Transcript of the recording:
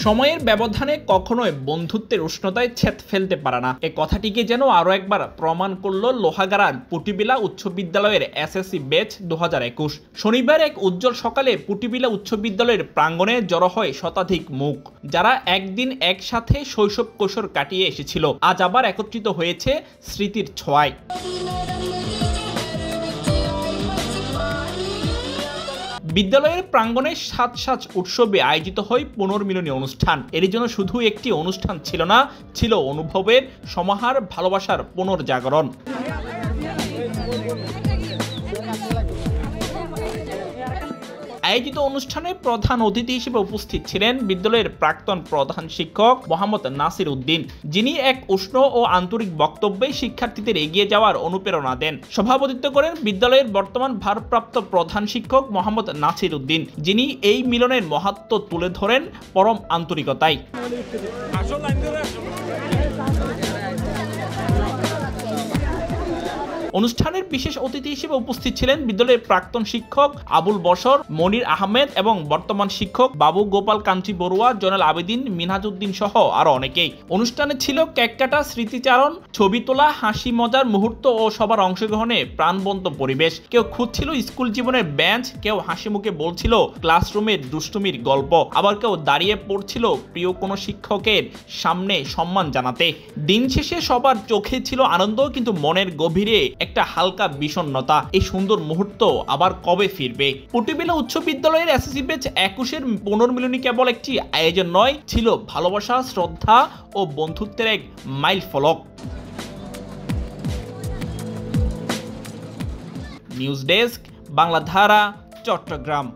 সময়ের ব্যবধানে কখনোই বন্ধুত্বের উষ্ণতায় ছেদ ফেলতে পারে না, এ কথাটিকে যেন আরও একবার প্রমাণ করল লোহাগাড়ার পুটিবিলা উচ্চ বিদ্যালয়ের এসএসসি ব্যাচ 2021। শনিবার এক উজ্জ্বল সকালে পুটিবিলা উচ্চ বিদ্যালয়ের প্রাঙ্গণে জড়ো হয় শতাধিক মুখ, যারা একদিন একসাথে শৈশব কৈশোর কাটিয়ে এসেছিল, আজ আবার একত্রিত হয়েছে স্মৃতির ছোঁয়ায়। বিদ্যালয়ের প্রাঙ্গণে সাজ উৎসবে আয়োজিত হয় পুনর্মিলনী অনুষ্ঠান। এর জন্য শুধু একটি অনুষ্ঠান ছিল না, ছিল অনুভবের সমাহার, ভালোবাসার পুনর্জাগরণ। আয়োজিত অনুষ্ঠানে প্রধান অতিথি হিসেবে উপস্থিত ছিলেন বিদ্যালয়ের প্রাক্তন প্রধান শিক্ষক মোহাম্মদ নাসির উদ্দিন, যিনি এক উষ্ণ ও আন্তরিক বক্তব্যে শিক্ষার্থীদের এগিয়ে যাওয়ার অনুপ্রেরণা দেন। সভাপতিত্ব করেন বিদ্যালয়ের বর্তমান ভারপ্রাপ্ত প্রধান শিক্ষক মোহাম্মদ নাসির উদ্দিন, যিনি এই মিলনের মাহাত্ম্য তুলে ধরেন পরম আন্তরিকতায়। অনুষ্ঠানের বিশেষ অতিথি হিসেবে উপস্থিত ছিলেন বিদ্যালয়ের প্রাক্তন শিক্ষক আবুল বশর, মনির আহমেদ এবং বর্তমান শিক্ষক বাবু গোপাল কাঞ্চি বড়ুয়া, জয়নাল আবেদিন, মিনহাজউদ্দিন সহ আরো অনেকেই। অনুষ্ঠানে ছিল কেক কাটা, স্মৃতিচারণ, ছবি তোলা, হাসি মজার মুহূর্ত ও সবার অংশগ্রহণে প্রাণবন্ত পরিবেশ। কেউ খুঁজছিল স্কুল জীবনের বেঞ্চ, কেউ হাসি মুখে বলছিল ক্লাসরুমের দুষ্টুমির গল্প, আবার কেউ দাঁড়িয়ে পড়ছিল প্রিয় কোনো শিক্ষকের সামনে সম্মান জানাতে। দিন শেষে সবার চোখে ছিল আনন্দ, কিন্তু মনের গভীরে একটা হালকা বিষণ্ণতা। এই সুন্দর মুহূর্ত আবার কবে ফিরবে? পুটিবিলা উচ্চ বিদ্যালয়ের এসএসসি ব্যাচ 21-এর পুনর্মিলনী কেবল একটি আয়োজন নয়, ছিল ভালোবাসা, শ্রদ্ধা ও বন্ধুত্বের এক মাইল ফলক। News desk, Bangladhara, Chittagong.